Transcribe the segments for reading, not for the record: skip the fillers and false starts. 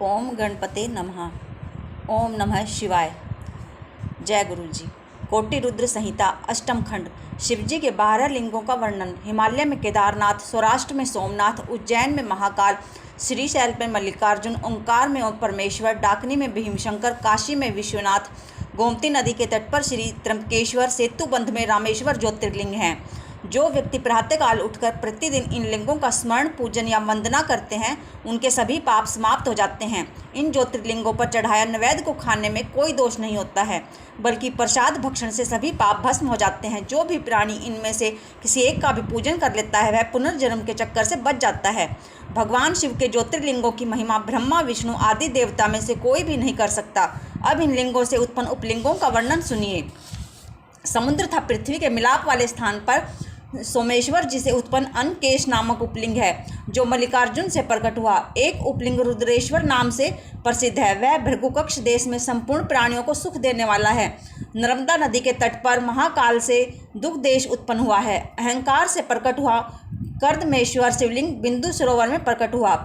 ओम गणपते नमः। ओम नमः शिवाय। जय गुरु जी। कोटि रुद्र संहिता अष्टम खंड। शिवजी के 12 लिंगों का वर्णन। हिमालय में केदारनाथ, सौराष्ट्र में सोमनाथ, उज्जैन में महाकाल, श्रीशैल में मल्लिकार्जुन, ओंकार में परमेश्वर, डाकनी में भीमशंकर, काशी में विश्वनाथ, गोमती नदी के तट पर श्री त्र्यंबकेश्वर, सेतुबंध में रामेश्वर ज्योतिर्लिंग हैं। जो व्यक्ति प्रातःकाल उठकर प्रतिदिन इन लिंगों का स्मरण, पूजन या वंदना करते हैं, उनके सभी पाप समाप्त हो जाते हैं। इन ज्योतिर्लिंगों पर चढ़ाया नैवेद्य को खाने में कोई दोष नहीं होता है, बल्कि प्रसाद भक्षण से सभी पाप भस्म हो जाते हैं। जो भी प्राणी इनमें से किसी एक का भी पूजन कर लेता है, वह पुनर्जन्म के चक्कर से बच जाता है। भगवान शिव के ज्योतिर्लिंगों की महिमा ब्रह्मा, विष्णु आदि देवता में से कोई भी नहीं कर सकता। अब इन लिंगों से उत्पन्न उपलिंगों का वर्णन सुनिए। समुद्र तथा पृथ्वी के मिलाप वाले स्थान पर सोमेश्वर जी से उत्पन्न अनकेश नामक उपलिंग है, जो मल्लिकार्जुन से प्रकट हुआ। एक उपलिंग रुद्रेश्वर नाम से प्रसिद्ध है। वह भृगुकक्ष देश में संपूर्ण प्राणियों को सुख देने वाला है। नर्मदा नदी के तट पर महाकाल से दुख देश उत्पन्न हुआ है। अहंकार से प्रकट हुआ कर्दमेश्वर शिवलिंग बिंदु सरोवर में प्रकट हुआ।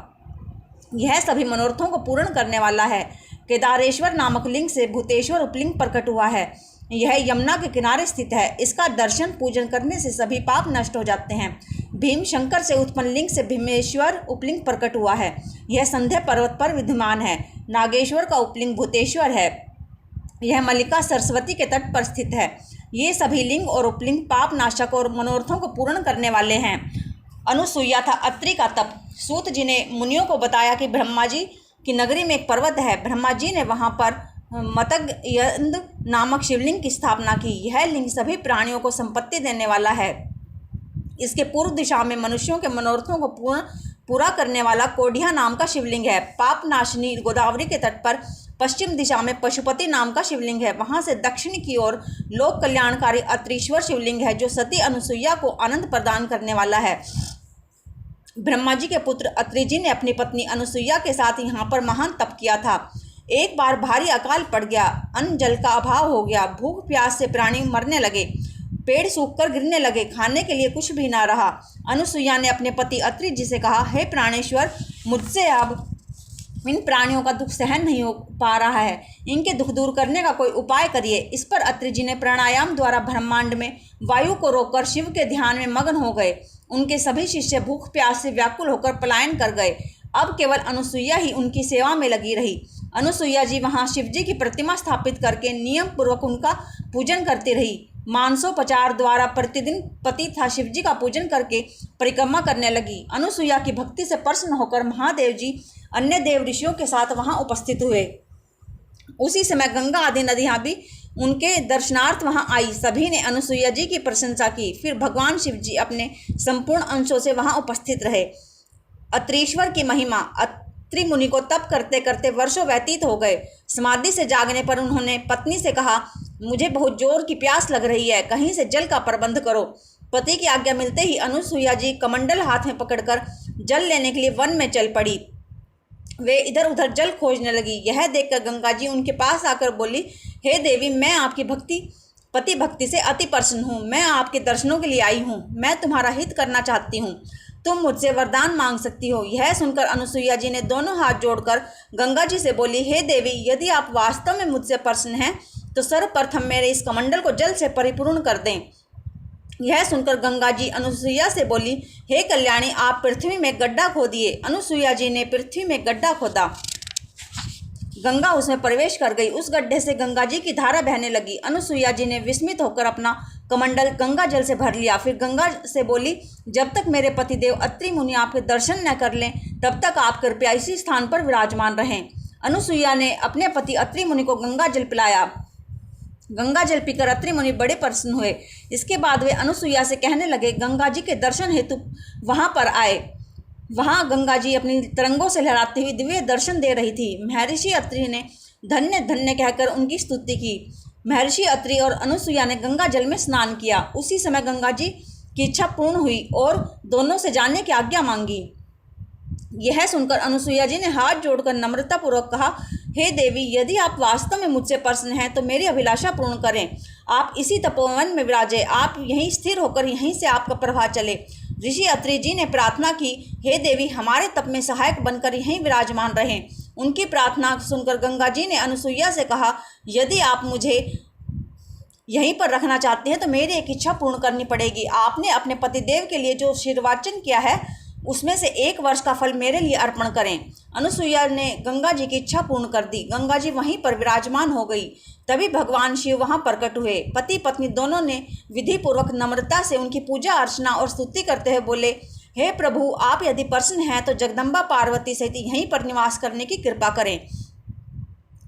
यह सभी मनोरथों को पूर्ण करने वाला है। केदारेश्वर नामक लिंग से भूतेश्वर उपलिंग प्रकट हुआ है। यह यमुना के किनारे स्थित है। इसका दर्शन पूजन करने से सभी पाप नष्ट हो जाते हैं। भीमशंकर से उत्पन्न लिंग से भीमेश्वर उपलिंग प्रकट हुआ है। यह संध्या पर्वत पर विद्यमान है। नागेश्वर का उपलिंग भूतेश्वर है। यह मल्लिका सरस्वती के तट पर स्थित है। ये सभी लिंग और उपलिंग पाप नाशक और मनोरथों को पूर्ण करने वाले हैं। अनुसुईया था अत्रि का तप। सूत जी ने मुनियों को बताया कि ब्रह्मा जी की नगरी में एक पर्वत है। ब्रह्मा जी ने वहाँ पर मतगयंद नामक शिवलिंग की स्थापना की। यह लिंग सभी प्राणियों को संपत्ति देने वाला है। इसके पूर्व दिशा में मनुष्यों के मनोरथों को पूरा करने वाला कोढ़िया नाम का शिवलिंग है। पाप नाशिनी गोदावरी के तट पर पश्चिम दिशा में पशुपति नाम का शिवलिंग है। वहां से दक्षिण की ओर लोक कल्याणकारी अत्रीश्वर शिवलिंग है, जो सती अनुसुईया को आनंद प्रदान करने वाला है। ब्रह्मा जी के पुत्र अत्रि जी ने अपनी पत्नी अनुसुईया के साथ यहाँ पर महान तप किया था। एक बार भारी अकाल पड़ गया। अन्न जल का अभाव हो गया। भूख प्यास से प्राणी मरने लगे। पेड़ सूखकर गिरने लगे। खाने के लिए कुछ भी ना रहा। अनुसुईया ने अपने पति अत्रि जी से कहा, हे प्राणेश्वर, मुझसे अब इन प्राणियों का दुख सहन नहीं हो पा रहा है। इनके दुख दूर करने का कोई उपाय करिए। इस पर अत्रि जी ने प्राणायाम द्वारा ब्रह्मांड में वायु को रोककर शिव के ध्यान में मग्न हो गए। उनके सभी शिष्य भूख प्यास से व्याकुल होकर पलायन कर गए। अब केवल अनुसुईया ही उनकी सेवा में लगी रही। अनुसुईया जी वहाँ शिवजी की प्रतिमा स्थापित करके नियम पूर्वक उनका पूजन करती रही। मानसोपचार द्वारा प्रतिदिन पति था शिवजी का पूजन करके परिक्रमा करने लगी। अनुसुईया की भक्ति से प्रसन्न होकर महादेव जी अन्य देव ऋषियों के साथ वहाँ उपस्थित हुए। उसी समय गंगा आदि नदियाँ भी उनके दर्शनार्थ वहाँ आई। सभी ने अनुसुईया जी की प्रशंसा की। फिर भगवान शिव जी अपने संपूर्ण अंशों से वहाँ उपस्थित रहे। अत्रीश्वर की महिमा। अत्रि मुनि को तप करते करते वर्षों व्यतीत हो गए। समाधि से जागने पर उन्होंने पत्नी से कहा, मुझे बहुत जोर की प्यास लग रही है, कहीं से जल का प्रबंध करो। पति की आज्ञा मिलते ही अनुसुईया जी कमंडल हाथ में पकड़कर जल लेने के लिए वन में चल पड़ी। वे इधर उधर जल खोजने लगी। यह देखकर गंगा जी उनके पास आकर बोली, हे देवी, मैं आपकी पति भक्ति से अति प्रसन्न हूँ। मैं आपके दर्शनों के लिए आई हूँ। मैं तुम्हारा हित करना चाहती हूँ। तुम मुझसे वरदान मांग सकती हो। यह सुनकर अनुसुईया जी ने दोनों हाथ जोड़कर गंगा जी से बोली, हे देवी, यदि आप वास्तव में मुझसे प्रसन्न हैं तो सर्वप्रथम मेरे इस कमंडल को जल से परिपूर्ण कर दें। यह सुनकर गंगा जी अनुसुईया से बोली, हे कल्याणी, आप पृथ्वी में गड्ढा खोदिए। अनुसुईया जी ने पृथ्वी में गड्ढा खोदा। गंगा उसमें प्रवेश कर गई। उस गड्ढे से गंगा जी की धारा बहने लगी। अनुसुईया जी ने विस्मित होकर अपना कमंडल गंगा जल से भर लिया। फिर गंगा से बोली, जब तक मेरे पतिदेव अत्रि मुनि आपके दर्शन न कर लें, तब तक आप कृपया इसी स्थान पर विराजमान रहें। अनुसुईया ने अपने पति अत्रि मुनि को गंगा जल पिलाया। गंगा जल पीकर अत्रि मुनि बड़े प्रसन्न हुए। इसके बाद वे अनुसुईया से कहने लगे, गंगा जी के दर्शन हेतु वहाँ पर आए। वहाँ गंगा जी अपनी तरंगों से लहराती हुई दिव्य दर्शन दे रही थी। महर्षि अत्रि ने धन्य धन्य कहकर उनकी स्तुति की। महर्षि अत्रि और अनुसुईया ने गंगा जल में स्नान किया। उसी समय गंगा जी की इच्छा पूर्ण हुई और दोनों से जाने की आज्ञा मांगी। यह सुनकर अनुसुईया जी ने हाथ जोड़कर नम्रतापूर्वक कहा, हे देवी, यदि आप वास्तव में मुझसे प्रसन्न हैं तो मेरी अभिलाषा पूर्ण करें। आप इसी तपोवन में विराजे। आप यहीं स्थिर होकर यहीं से आपका प्रवाह चले। ऋषि अत्रि जी ने प्रार्थना की, हे देवी, हमारे तप में सहायक बनकर यहीं विराजमान रहें। उनकी प्रार्थना सुनकर गंगा जी ने अनुसुईया से कहा, यदि आप मुझे यहीं पर रखना चाहते हैं तो मेरी एक इच्छा पूर्ण करनी पड़ेगी। आपने अपने पतिदेव के लिए जो आशीर्वाचन किया है उसमें से 1 वर्ष का फल मेरे लिए अर्पण करें। अनुसुईया ने गंगा जी की इच्छा पूर्ण कर दी। गंगा जी वहीं पर विराजमान हो गई। तभी भगवान शिव वहां प्रकट हुए। पति पत्नी दोनों ने विधि पूर्वक नम्रता से उनकी पूजा अर्चना और स्तुति करते हुए बोले, हे प्रभु, आप यदि प्रसन्न हैं तो जगदम्बा पार्वती सहित यहीं पर निवास करने की कृपा करें।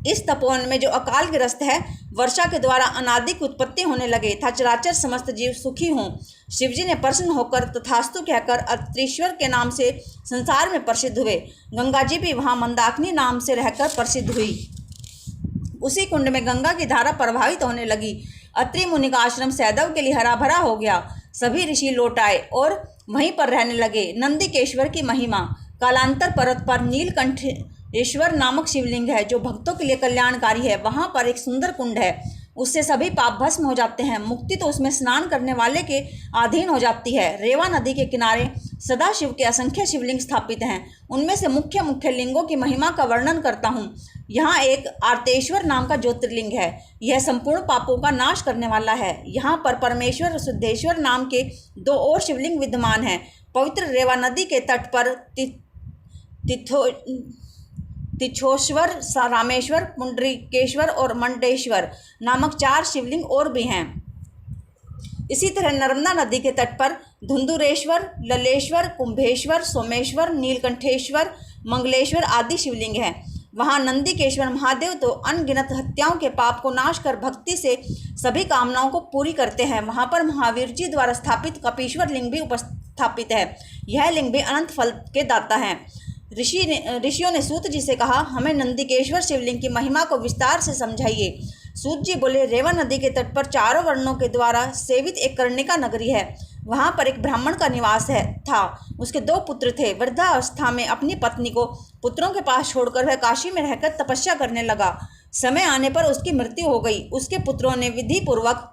इस तपोवन में जो अकाल ग्रस्त है, वर्षा के द्वारा अनादि की उत्पत्ति होने लगे था चराचर समस्त जीव सुखी हों। शिवजी ने प्रसन्न होकर तथास्तु कहकर अत्रीश्वर के नाम से संसार में प्रसिद्ध हुए। गंगा जी भी वहां मंदाकिनी नाम से रहकर प्रसिद्ध हुई। उसी कुंड में गंगा की धारा प्रभावित होने लगी। अत्रि मुनि का आश्रम सैदव के लिए हरा भरा हो गया। सभी ऋषि लौट आए और वहीं पर रहने लगे। नंदिकेश्वर की महिमा। कालांतर पर्वत पर नीलकंठेश्वर नामक शिवलिंग है जो भक्तों के लिए कल्याणकारी है। वहां पर एक सुंदर कुंड है, उससे सभी पाप भस्म हो जाते हैं। मुक्ति तो उसमें स्नान करने वाले के अधीन हो जाती है। रेवा नदी के किनारे सदाशिव के असंख्य शिवलिंग स्थापित हैं। उनमें से मुख्य मुख्य लिंगों की महिमा का वर्णन करता हूँ। यहाँ एक आर्तेश्वर नाम का ज्योतिर्लिंग है। यह संपूर्ण पापों का नाश करने वाला है। यहाँ पर परमेश्वर सिद्धेश्वर नाम के 2 और शिवलिंग विद्यमान हैं। पवित्र रेवा नदी के तट पर तिछोश्वर, रामेश्वर, पुंडरीकेश्वर और मंडेश्वर नामक 4 शिवलिंग और भी हैं। इसी तरह नर्मदा नदी के तट पर धुंधुरेश्वर, ललेश्वर, कुंभेश्वर, सोमेश्वर, नीलकंठेश्वर, मंगलेश्वर आदि शिवलिंग हैं। वहाँ नंदिकेश्वर महादेव तो अनगिनत हत्याओं के पाप को नाश कर भक्ति से सभी कामनाओं को पूरी करते हैं। वहाँ पर महावीर जी द्वारा स्थापित कपीश्वर लिंग भी उपस्थापित है। यह लिंग भी अनंत फल के दाता है। ऋषियों ने सूत जी से कहा, हमें नंदिकेश्वर शिवलिंग की महिमा को विस्तार से समझाइए। सूत जी बोले, रेवा नदी के तट पर 4 वर्णों के द्वारा सेवित एक कर्णिका नगरी है। वहाँ पर एक ब्राह्मण का निवास था। उसके 2 पुत्र थे। वृद्धावस्था में अपनी पत्नी को पुत्रों के पास छोड़कर वह काशी में रहकर तपस्या करने लगा। समय आने पर उसकी मृत्यु हो गई। उसके पुत्रों ने विधि पूर्वक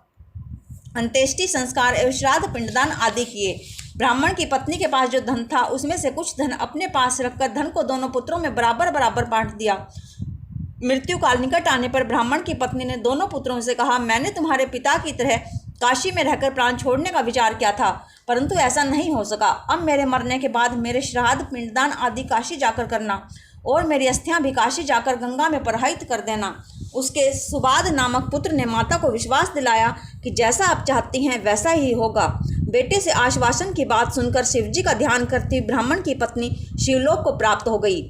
अंत्येष्टि संस्कार एवं श्राद्ध पिंडदान आदि किए। ब्राह्मण की पत्नी के पास जो धन था उसमें से कुछ धन अपने पास रखकर धन को दोनों पुत्रों में बराबर बराबर बांट दिया। मृत्यु काल निकट आने पर ब्राह्मण की पत्नी ने दोनों पुत्रों से कहा, मैंने तुम्हारे पिता की तरह काशी में रहकर प्राण छोड़ने का विचार किया था, परंतु ऐसा नहीं हो सका। अब मेरे मरने के बाद मेरे श्राद्ध पिंडदान आदि काशी जाकर करना और मेरी अस्थियां भी काशी जाकर गंगा में प्रवाहित कर देना। उसके सुबाद नामक पुत्र ने माता को विश्वास दिलाया कि जैसा आप चाहती हैं वैसा ही होगा। बेटे से आश्वासन की बात सुनकर शिवजी का ध्यान करती ब्राह्मण की पत्नी शिवलोक को प्राप्त हो गई।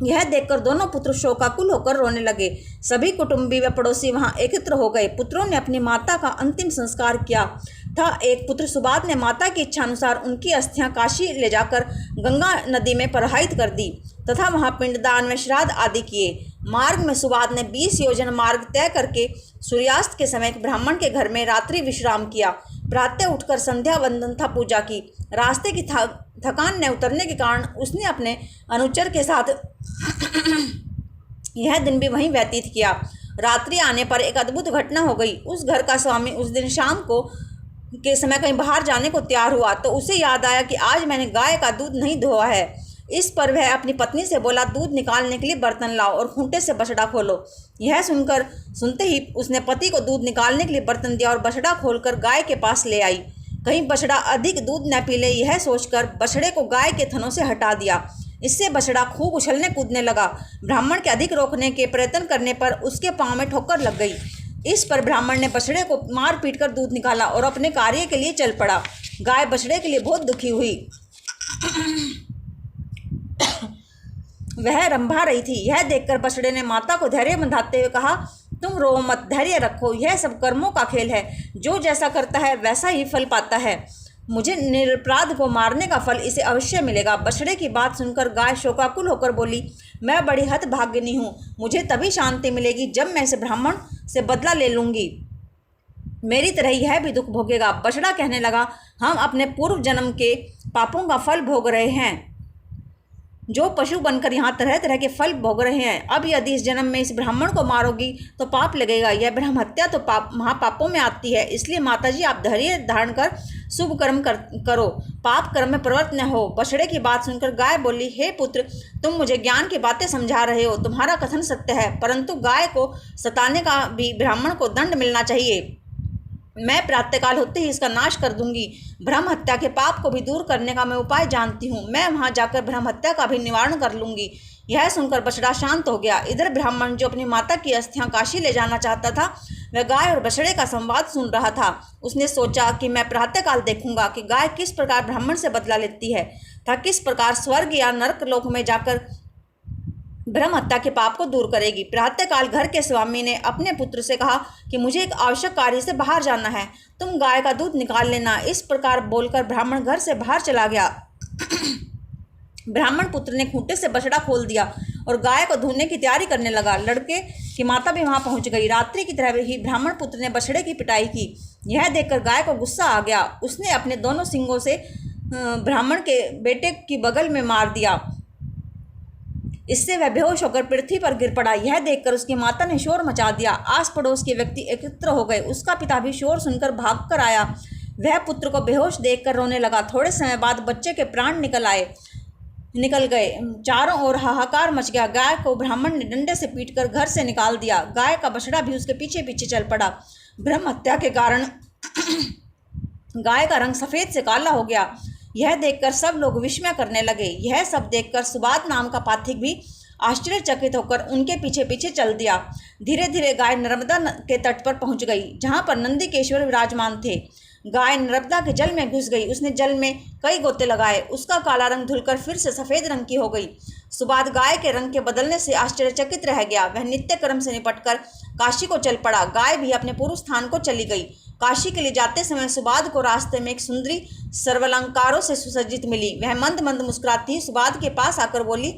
यह देखकर दोनों पुत्र शोकाकुल होकर रोने लगे। सभी कुटुंबी व पड़ोसी वहां एकत्र हो गए। पुत्रों ने अपनी माता का अंतिम संस्कार किया था। एक पुत्र सुबाद ने माता की इच्छा अनुसार उनकी अस्थियां काशी ले जाकर गंगा नदी में प्रवाहित कर दी तथा वहां पिंडदान में श्राद्ध आदि किए। मार्ग में सुबाद ने 20 योजन मार्ग तय करके सूर्यास्त के समय ब्राह्मण के घर में रात्रि विश्राम किया। प्रातः उठकर संध्या वंदन तथा पूजा की। रास्ते की थकान न उतरने के कारण उसने अपने अनुचर के साथ यह दिन भी वहीं व्यतीत किया। रात्रि आने पर एक अद्भुत घटना हो गई। उस घर का स्वामी उस दिन शाम को के समय कहीं बाहर जाने को तैयार हुआ तो उसे याद आया कि आज मैंने गाय का दूध नहीं धोआ है। इस पर वह अपनी पत्नी से बोला, दूध निकालने के लिए बर्तन लाओ और खूंटे से बछड़ा खोलो। यह सुनते ही उसने पति को दूध निकालने के लिए बर्तन दिया और बछड़ा खोलकर गाय के पास ले आई। कहीं बछड़ा अधिक दूध न पी ले, यह सोचकर बछड़े को गाय के थनों से हटा दिया। इससे बछड़ा खूब उछलने कूदने लगा। ब्राह्मण के अधिक रोकने के प्रयत्न करने पर उसके पांव में ठोकर लग गई। इस पर ब्राह्मण ने बछड़े को मार पीट कर दूध निकाला और अपने कार्य के लिए चल पड़ा। गाय बछड़े के लिए बहुत दुखी हुई। वह रंभा रही थी। यह देखकर बछड़े ने माता को धैर्य बंधाते हुए कहा, तुम रो मत, धैर्य रखो। यह सब कर्मों का खेल है। जो जैसा करता है वैसा ही फल पाता है। मुझे निरपराध को मारने का फल इसे अवश्य मिलेगा। बछड़े की बात सुनकर गाय शोकाकुल होकर बोली, मैं बड़ी हतभागिनी हूँ। मुझे तभी शांति मिलेगी जब मैं इस ब्राह्मण से बदला ले लूँगी। मेरी तरह यह भी दुख भोगेगा। बछड़ा कहने लगा, हम अपने पूर्व जन्म के पापों का फल भोग रहे हैं। जो पशु बनकर यहाँ तरह तरह के फल भोग रहे हैं, अब यदि इस जन्म में इस ब्राह्मण को मारोगी तो पाप लगेगा। यह ब्रह्म हत्या तो पाप महापापों में आती है। इसलिए माताजी आप धैर्य धारण कर शुभ कर्म करो, पाप कर्म में प्रवृत्त न हो। बछड़े की बात सुनकर गाय बोली, हे पुत्र, तुम मुझे ज्ञान की बातें समझा रहे हो, तुम्हारा कथन सत्य है, परंतु गाय को सताने का भी ब्राह्मण को दंड मिलना चाहिए। मैं प्रातःकाल होते ही इसका नाश कर दूंगी। ब्रह्म हत्या के पाप को भी दूर करने का मैं उपाय जानती हूँ। मैं वहां जाकर ब्रह्म हत्या का भी निवारण कर लूंगी। यह सुनकर बछड़ा शांत हो गया। इधर ब्राह्मण जो अपनी माता की अस्थियां काशी ले जाना चाहता था, वह गाय और बछड़े का संवाद सुन रहा था। उसने सोचा कि मैं प्रातःकाल देखूंगा कि गाय किस प्रकार ब्राह्मण से बदला लेती है तथा किस प्रकार स्वर्ग या नरक लोक में जाकर ब्रह्म हत्या के पाप को दूर करेगी। प्रातःकाल घर के स्वामी ने अपने पुत्र से कहा कि मुझे एक आवश्यक कार्य से बाहर जाना है, तुम गाय का दूध निकाल लेना। इस प्रकार बोलकर ब्राह्मण घर से बाहर चला गया। ब्राह्मण पुत्र ने खूंटे से बछड़ा खोल दिया और गाय को धोने की तैयारी करने लगा। लड़के की माता भी वहां पहुंच गई। रात्रि की तरह ही ब्राह्मण पुत्र ने बछड़े की पिटाई की। यह देखकर गाय को गुस्सा आ गया। उसने अपने दोनों सिंगों से ब्राह्मण के बेटे की बगल में मार दिया। इससे वह बेहोश होकर पृथ्वी पर गिर पड़ा। यह देखकर उसकी माता ने शोर मचा दिया। आस पड़ोस के व्यक्ति एकत्र हो गए। उसका पिता भी शोर सुनकर भाग कर आया। वह पुत्र को बेहोश देखकर रोने लगा। थोड़े समय बाद बच्चे के प्राण निकल गए। चारों ओर हाहाकार मच गया। गाय को ब्राह्मण ने डंडे से पीटकर घर से निकाल दिया। गाय का बछड़ा भी उसके पीछे पीछे चल पड़ा। ब्रह्म हत्या के कारण गाय का रंग सफेद से काला हो गया। यह देखकर सब लोग विस्मय करने लगे। यह सब देखकर सुबाद नाम का पाथिक भी आश्चर्यचकित होकर उनके पीछे पीछे चल दिया। धीरे धीरे गाय नर्मदा के तट पर पहुंच गई, जहां पर नंदीकेश्वर विराजमान थे। गाय नर्मदा के जल में घुस गई। उसने जल में कई गोते लगाए। उसका काला रंग धुलकर फिर से सफेद रंग की हो गई। सुबाद गाय के रंग के बदलने से आश्चर्यचकित रह गया। वह नित्य कर्म से निपटकर काशी को चल पड़ा। गाय भी अपने पूर्व स्थान को चली गई। काशी के लिए जाते समय सुबाद को रास्ते में एक सुंदरी सर्वालंकारों से सुसज्जित मिली। वह मंद मंद मुस्कुराती सुबाद के पास आकर बोली,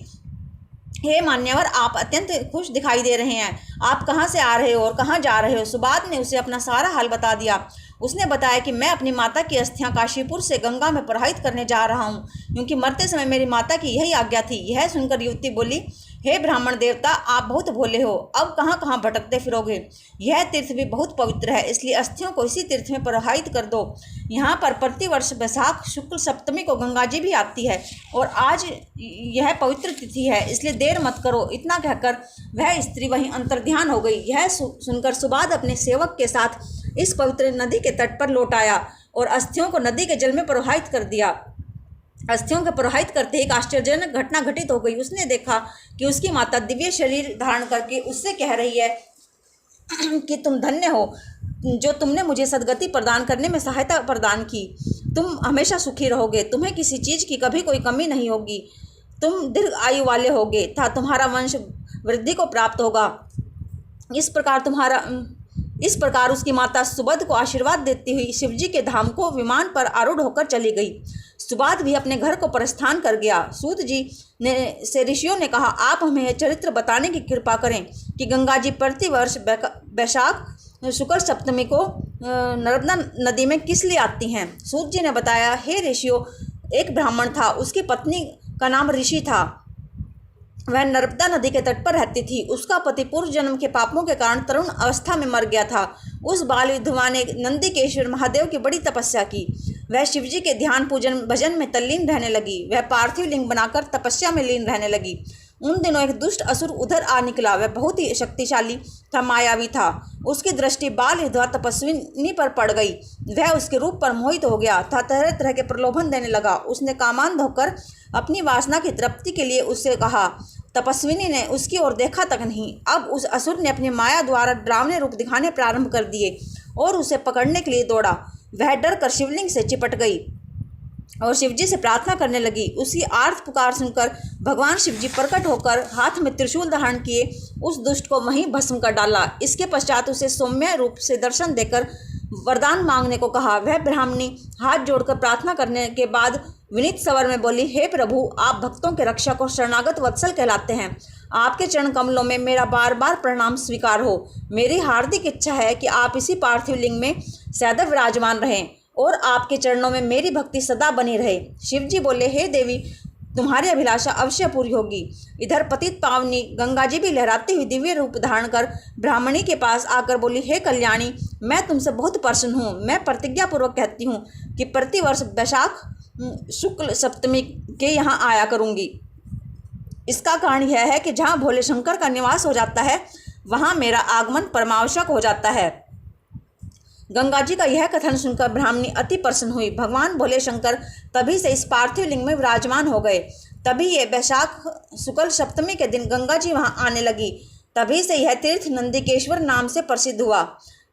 हे मान्यवर, आप अत्यंत खुश दिखाई दे रहे हैं। आप कहाँ से आ रहे हो और कहाँ जा रहे हो? सुबाद ने उसे अपना सारा हाल बता दिया। उसने बताया कि मैं अपनी माता की अस्थियां काशीपुर से गंगा में प्रवाहित करने जा रहा हूँ, क्योंकि मरते समय मेरी माता की यही आज्ञा थी। यह सुनकर युवती बोली, हे ब्राह्मण देवता, आप बहुत भोले हो। अब कहाँ कहाँ भटकते फिरोगे? यह तीर्थ भी बहुत पवित्र है, इसलिए अस्थियों को इसी तीर्थ में प्रवाहित कर दो। यहाँ पर प्रतिवर्ष वैशाख शुक्ल सप्तमी को गंगा जी भी आती है और आज यह पवित्र तिथि है, इसलिए देर मत करो। इतना कहकर वह स्त्री वहीं अंतर्ध्यान हो गई। यह सुनकर सुबाद अपने सेवक के साथ इस पवित्र नदी के तट पर लौट आया और अस्थियों को नदी के जल में प्रवाहित कर दिया। अस्थियों के प्रवाहित करते एक आश्चर्यजनक घटना घटित हो गई। उसने देखा कि उसकी माता दिव्य शरीर धारण करके उससे कह रही है कि तुम धन्य हो जो तुमने मुझे सदगति प्रदान करने में सहायता प्रदान की। तुम हमेशा सुखी रहोगे, तुम्हें किसी चीज़ की कभी कोई कमी नहीं होगी, तुम दीर्घ आयु वाले होगे तथा तुम्हारा वंश वृद्धि को प्राप्त होगा। इस प्रकार उसकी माता सुबद को आशीर्वाद देती हुई शिवजी के धाम को विमान पर आरूढ़ होकर चली गई। सुबाद भी अपने घर को प्रस्थान कर गया। सूत जी से ऋषियों ने कहा, आप हमें यह चरित्र बताने की कृपा करें कि गंगा जी प्रतिवर्ष वैशाख शुक्ल सप्तमी को नर्मदा नदी में किस लिए आती हैं? सूत जी ने बताया, हे ऋषियों, एक ब्राह्मण था, उसकी पत्नी का नाम ऋषि था। वह नर्मदा नदी के तट पर रहती थी। उसका पति पूर्व जन्म के पापों के कारण तरुण अवस्था में मर गया था। उस बाल विधवा ने नंदीकेश्वर महादेव की बड़ी तपस्या की। वह शिवजी के ध्यान पूजन भजन में तल्लीन रहने लगी। वह पार्थिव लिंग बनाकर तपस्या में लीन रहने लगी। उन दिनों एक दुष्ट असुर उधर आ निकला। वह बहुत ही शक्तिशाली था, मायावी था। उसकी दृष्टि बाल विधवा तपस्विनी पर पड़ गई। वह उसके रूप पर मोहित हो गया था, तरह तरह के प्रलोभन देने लगा। उसने कामांध होकर अपनी वासना की तृप्ति के लिए उससे कहा। तपस्विनी ने उसकी ओर देखा तक नहीं। अब उस असुर ने अपनी माया द्वारा डरावने रूप दिखाने प्रारंभ कर दिए और उसे पकड़ने के लिए दौड़ा। वह डर कर शिवलिंग से चिपट गई और शिवजी से प्रार्थना करने लगी। उसकी आर्त पुकार सुनकर भगवान शिवजी प्रकट होकर हाथ में त्रिशूल धारण किए उस दुष्ट को वहीं भस्म कर डाला। इसके पश्चात उसे सौम्य रूप से दर्शन देकर वरदान मांगने को कहा। वह ब्राह्मणी हाथ जोड़कर प्रार्थना करने के बाद विनीत स्वर में बोली, हे प्रभु, आप भक्तों के रक्षक और शरणागत वत्सल कहलाते हैं। आपके चरण कमलों में मेरा बार बार प्रणाम स्वीकार हो। मेरी हार्दिक इच्छा है कि आप इसी पार्थिव लिंग में सदैव विराजमान रहें और आपके चरणों में मेरी भक्ति सदा बनी रहे। शिवजी बोले, हे देवी, तुम्हारी अभिलाषा अवश्य पूरी होगी। इधर पतित पावनी गंगा जी भी लहराती हुई दिव्य रूप धारण कर ब्राह्मणी के पास आकर बोली, हे कल्याणी, मैं तुमसे बहुत प्रसन्न हूँ। मैं प्रतिज्ञा पूर्वक कहती हूँ कि प्रतिवर्ष वैशाख शुक्ल सप्तमी के यहाँ आया करूँगी। इसका कारण यह है कि जहाँ भोले शंकर का निवास हो जाता है वहाँ मेरा आगमन परमावश्यक हो जाता है। गंगा जी का यह कथन सुनकर ब्राह्मणी अति प्रसन्न हुई। भगवान भोले शंकर तभी से इस पार्थिव लिंग में विराजमान हो गए। तभी ये वैशाख शुक्ल सप्तमी के दिन गंगा जी वहाँ आने लगी। तभी से यह तीर्थ नंदिकेश्वर नाम से प्रसिद्ध हुआ।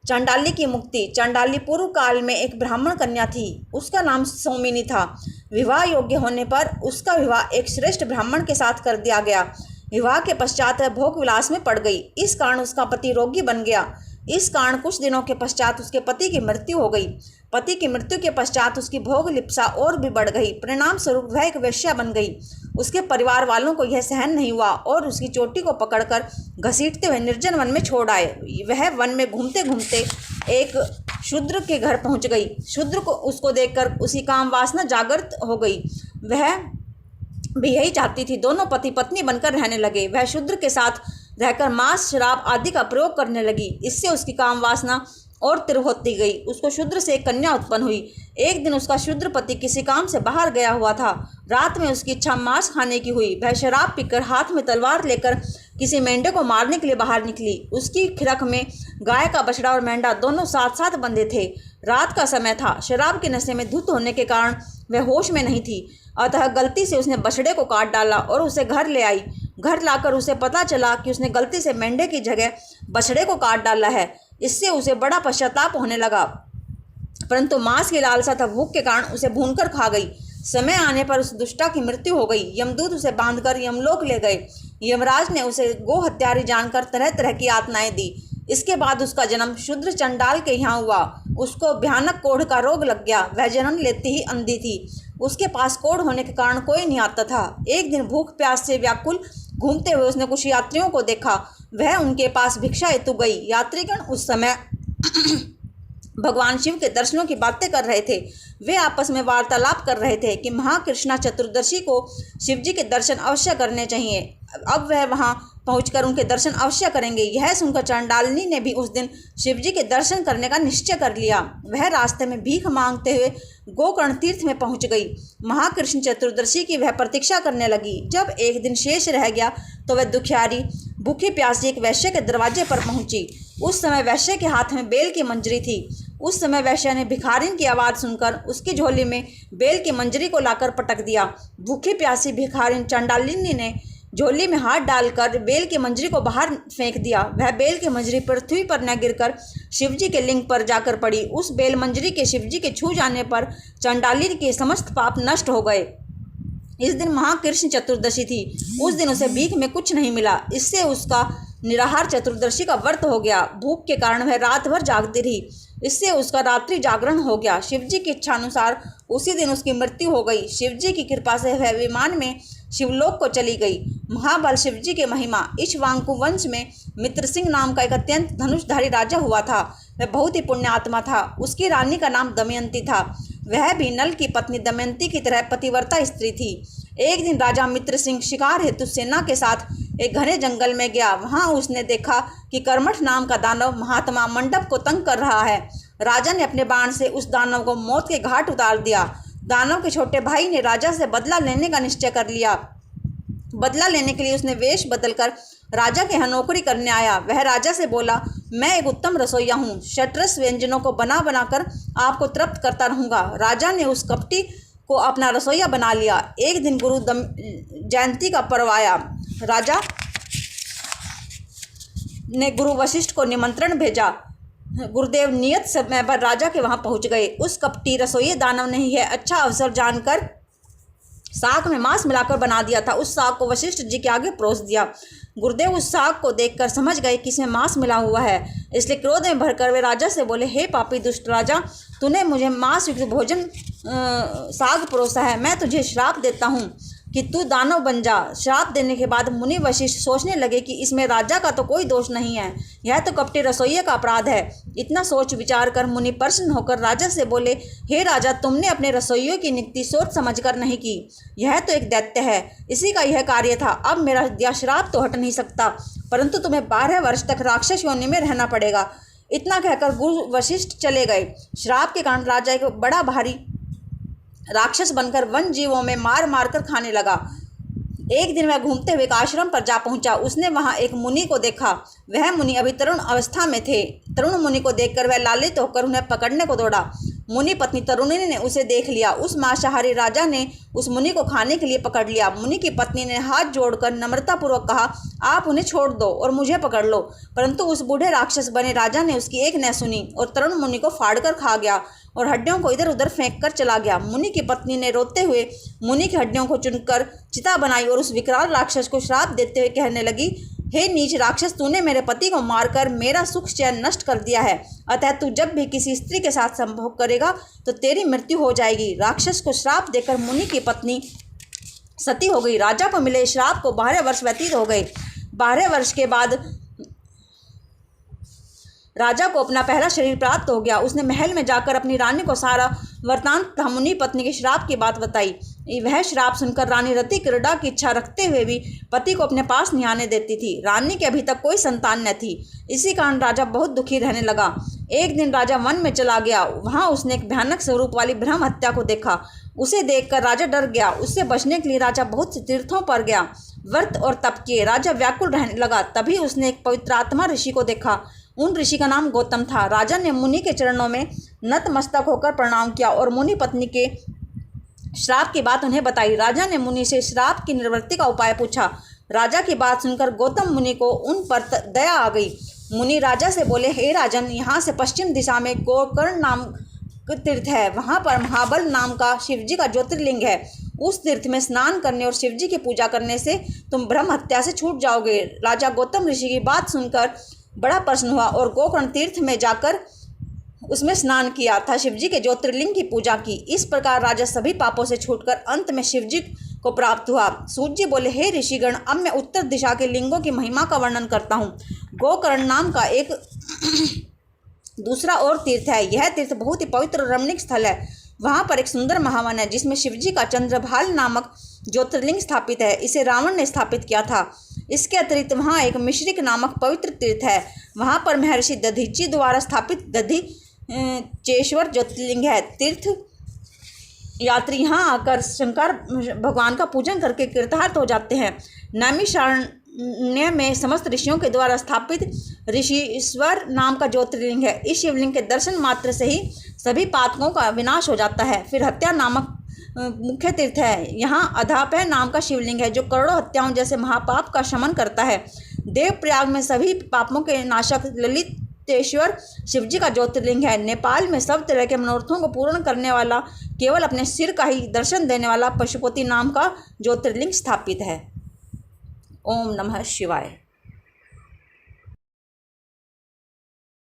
चंडाली की मुक्ति। चंडाली पूर्व काल में एक ब्राह्मण कन्या थी। उसका नाम सौमिनी था। विवाह योग्य होने पर उसका विवाह एक श्रेष्ठ ब्राह्मण के साथ कर दिया गया। विवाह के पश्चात वह भोग विलास में पड़ गई। इस कारण उसका पति रोगी बन गया। इस कारण कुछ दिनों के पश्चात उसके पति की मृत्यु हो गई। पति की मृत्यु के पश्चात उसकी भोग लिप्सा और भी बढ़ गई। परिणाम स्वरूप वह एक वेश्या बन गई। उसके परिवार वालों को यह सहन नहीं हुआ और उसकी चोटी को पकड़कर घसीटते हुए निर्जन वन में छोड़ आए। वह वन में घूमते घूमते एक शूद्र के घर पहुंच गई। शूद्र को उसको देखकर उसकी काम वासना जागृत हो गई। वह भी यही चाहती थी। दोनों पति पत्नी बनकर रहने लगे। वह शूद्र के साथ रहकर मांस, शराब आदि का प्रयोग करने लगी। इससे उसकी काम वासना और तीव्र होती गई। उसको शूद्र से एक कन्या उत्पन्न हुई। एक दिन उसका शूद्र पति किसी काम से बाहर गया हुआ था। रात में उसकी इच्छा मांस खाने की हुई। वह शराब पीकर हाथ में तलवार लेकर किसी मेंढे को मारने के लिए बाहर निकली। उसकी खिरक में गाय का बछड़ा और मेंढा दोनों साथ साथ बंधे थे। रात का समय था। शराब के नशे में धुत होने के कारण वह होश में नहीं थी। अतः गलती से उसने बछड़े को काट डाला और उसे घर ले आई। घर लाकर उसे पता चला कि उसने गलती से मेंढे की जगह बछड़े को काट डाला है। इससे उसे बड़ा पश्चाताप होने लगा, परंतु मांस की लालसा तथा भूख के कारण उसे भूनकर खा गई। समय आने पर उस दुष्टा की मृत्यु हो गई। यमदूत उसे बांधकर यमलोक ले गए। यमराज ने उसे गो हत्यारी जानकर तरह तरह की यातनाएं दी। इसके बाद उसका जन्म शूद्र चंडाल के यहाँ हुआ। उसको भयानक कोढ़ का रोग लग गया। वह जन्म लेती ही अंधी थी। उसके पास कोढ़ होने के कारण कोई नहीं आता था। एक दिन भूख प्यास से व्याकुल घूमते हुए उसने कुछ यात्रियों को देखा। वह उनके पास भिक्षा हेतु गई। यात्रीगण उस समय भगवान शिव के दर्शनों की बातें कर रहे थे। वे आपस में वार्तालाप कर रहे थे कि महाकृष्णा चतुर्दशी को शिव जी के दर्शन अवश्य करने चाहिए। अब वह वहां पहुंचकर उनके दर्शन अवश्य करेंगे। यह सुनकर चंडालिनी ने भी उस दिन शिव जी के दर्शन करने का निश्चय कर लिया। वह रास्ते में भीख मांगते हुए गोकर्ण तीर्थ में पहुंच गई। महाकृष्ण चतुर्दशी की वह प्रतीक्षा करने लगी। जब एक दिन शेष रह गया तो वह दुखियारी भूखी प्यासी एक वैश्य के दरवाजे पर पहुंची। उस समय वैश्य के हाथ में बेल की मंजरी थी। उस समय वैश्य ने भिखारिन की आवाज़ सुनकर उसकी झोली में बेल की मंजरी को लाकर पटक दिया। भूखी प्यासी भिखारिन चंडालिनी ने झोली में हाथ डालकर बेल की मंजरी को बाहर फेंक दिया। वह बेल की मंजरी पृथ्वी पर न गिरकर शिवजी के लिंग पर जाकर पड़ी। उस बेल मंजरी के शिवजी के छू जाने पर चंडालिनी के समस्त पाप नष्ट हो गए। इस दिन महाकृष्ण चतुर्दशी थी। उस दिन उसे भीख में कुछ नहीं मिला। इससे उसका निराहार चतुर्दशी का व्रत हो गया। भूख के कारण वह रात भर जागती रही। इससे उसका रात्रि जागरण हो गया। शिवजी की इच्छा अनुसार उसी दिन उसकी मृत्यु हो गई। शिवजी की कृपा से वह विमान में शिवलोक को चली गई। महाबल शिवजी के महिमा। इक्ष्वाकु वंश में मित्रसिंह नाम का एक अत्यंत धनुषधारी राजा हुआ था। वह बहुत ही पुण्यात्मा था। उसकी रानी का नाम दमयंती था। वह भी नल की पत्नी दमयंती की तरह पतिव्रता स्त्री थी। एक दिन राजा मित्रसिंह शिकार हेतु सेना के साथ एक घने जंगल में गया। वहां उसने देखा कि कर्मठ नाम का दानव महात्मा मंडप को तंग कर रहा है। राजा ने अपने बाण से उस दानव को मौत के घाट उतार दिया। दानव के छोटे भाई ने राजा से बदला लेने का निश्चय कर लिया। बदला लेने के लिए उसने वेश बदलकर राजा के यहाँ नौकरी करने आया। वह राजा से बोला, मैं एक उत्तम रसोइया हूँ। षट्रस व्यंजनों को बना बनाकर आपको तृप्त करता रहूँगा। राजा ने उस कपटी को अपना रसोइया बना लिया। एक दिन गुरु जयंती का पर्व आया। राजा ने गुरु वशिष्ठ को निमंत्रण भेजा। गुरुदेव नियत समय पर राजा के वहां पहुंच गए। उस कपटी रसोई दानव ने यह अच्छा अवसर जानकर साग में मांस मिलाकर बना दिया था। उस साग को वशिष्ठ जी के आगे परोस दिया। गुरुदेव उस साग को देखकर समझ गए कि इसमें मांस मिला हुआ है। इसलिए क्रोध में भरकर वे राजा से बोले, हे पापी दुष्ट राजा, तूने मुझे मांस युक्त भोजन साग परोसा है। मैं तुझे श्राप देता हूँ। कि तू दानव बन जा। श्राप देने के बाद मुनि वशिष्ठ सोचने लगे कि इसमें राजा का तो कोई दोष नहीं है, यह तो कपटी रसोइये का अपराध है। इतना सोच विचार कर मुनि प्रसन्न होकर राजा से बोले, हे राजा, तुमने अपने रसोइयों की नियुक्ति सोच समझकर नहीं की। यह तो एक दैत्य है, इसी का यह कार्य था। अब मेरा दिया श्राप तो हट नहीं सकता, परंतु तुम्हें 12 वर्ष तक राक्षस योनि में रहना पड़ेगा। इतना कहकर गुरु वशिष्ठ चले गए। श्राप के कारण राजा एक बड़ा भारी राक्षस बनकर वन जीवों में मार मार कर खाने लगा। एक दिन वह घूमते हुए एक आश्रम पर जा पहुंचा। उसने वहां एक मुनि को देखा। वह मुनि अभी तरुण अवस्था में थे। तरुण मुनि को देखकर वह लालित होकर उन्हें पकड़ने को दौड़ा। मुनि पत्नी तरुणी ने उसे देख लिया। उस मांसाहारी राजा ने उस मुनि को खाने के लिए पकड़ लिया। मुनि की पत्नी ने हाथ जोड़कर नम्रतापूर्वक कहा, आप उन्हें छोड़ दो और मुझे पकड़ लो। परंतु उस बूढ़े राक्षस बने राजा ने उसकी एक न सुनी और तरुण मुनि को फाड़ कर खा गया और हड्डियों को इधर उधर फेंक कर चला गया। मुनि की पत्नी ने रोते हुए मुनि की हड्डियों को चुनकर चिता बनाई और उस विकराल राक्षस को श्राप देते हुए कहने लगी, हे नीच राक्षस, तूने मेरे पति को मारकर मेरा सुख चैन नष्ट कर दिया है। अतः तू जब भी किसी स्त्री के साथ संभोग करेगा तो तेरी मृत्यु हो जाएगी। राक्षस को श्राप देकर मुनि की पत्नी सती हो गई। राजा को मिले श्राप को 12 वर्ष व्यतीत हो गए। 12 वर्ष के बाद राजा को अपना पहला शरीर प्राप्त हो गया। उसने महल में जाकर अपनी रानी को सारा वृतांत तथा मुनि पत्नी के श्राप की बात बताई। वह श्राप सुनकर रानी रति क्रीड़ा की इच्छा रखते हुए भी पति को अपने पास नहीं आने देती थी। रानी के अभी तक कोई संतान न थी। इसी कारण राजा बहुत दुखी रहने लगा। एक दिन राजा वन में चला गया। वहां उसने एक भयानक स्वरूप वाली ब्रह्म हत्या को देखा। उसे देखकर राजा डर गया। उससे बचने के लिए राजा बहुत से तीर्थों पर गया, व्रत और तप किए। राजा व्याकुल रहने लगा। तभी उसने एक पवित्र आत्मा ऋषि को देखा। उन ऋषि का नाम गौतम था। राजा ने मुनि के चरणों में नतमस्तक होकर प्रणाम किया और मुनि पत्नी के श्राप की बात उन्हें बताई। राजा ने मुनि से श्राप की निवृत्ति का उपाय पूछा। राजा की बात सुनकर गौतम मुनि को उन पर दया आ गई। मुनि राजा से बोले, हे राजन, यहाँ से पश्चिम दिशा में गोकर्ण नाम तीर्थ है। वहाँ पर महाबल नाम का शिवजी का ज्योतिर्लिंग है। उस तीर्थ में स्नान करने और शिवजी की पूजा करने से तुम ब्रह्म हत्या से छूट जाओगे। राजा गौतम ऋषि की बात सुनकर बड़ा प्रसन्न हुआ और गोकर्ण तीर्थ में जाकर उसमें स्नान किया था शिवजी के ज्योतिर्लिंग की पूजा की। इस प्रकार राजा सभी पापों से छूटकर अंत में शिवजी को प्राप्त हुआ। सूत जी बोले, हे ऋषिगण, अब मैं उत्तर दिशा के लिंगों की महिमा का वर्णन करता हूँ। गोकर्ण नाम का एक दूसरा और तीर्थ है। यह तीर्थ बहुत ही पवित्र और रमणीक स्थल है। वहाँ पर एक सुंदर महावन है जिसमें शिवजी का चंद्रभाल नामक ज्योतिर्लिंग स्थापित है। इसे रावण ने स्थापित किया था। इसके अतिरिक्त वहाँ एक मिश्रिक नामक पवित्र तीर्थ है। वहाँ पर महर्षि दधीची द्वारा स्थापित दधीचेश्वर ज्योतिर्लिंग है। तीर्थ यात्री यहाँ आकर शंकर भगवान का पूजन करके कृतार्थ हो जाते हैं। नैमिषारण्य में समस्त ऋषियों के द्वारा स्थापित ऋषिश्वर नाम का ज्योतिर्लिंग है। इस शिवलिंग के दर्शन मात्र से ही सभी पातकों का विनाश हो जाता है। फिर हत्या नामक मुख्य तीर्थ है। यहाँ अधापय नाम का शिवलिंग है जो करोड़ों हत्याओं जैसे महापाप का शमन करता है। देवप्रयाग में सभी पापों के नाशक ललितेश्वर शिवजी का ज्योतिर्लिंग है। नेपाल में सब तरह के मनोरथों को पूर्ण करने वाला, केवल अपने सिर का ही दर्शन देने वाला पशुपति नाम का ज्योतिर्लिंग स्थापित है। ओम नमः शिवाय।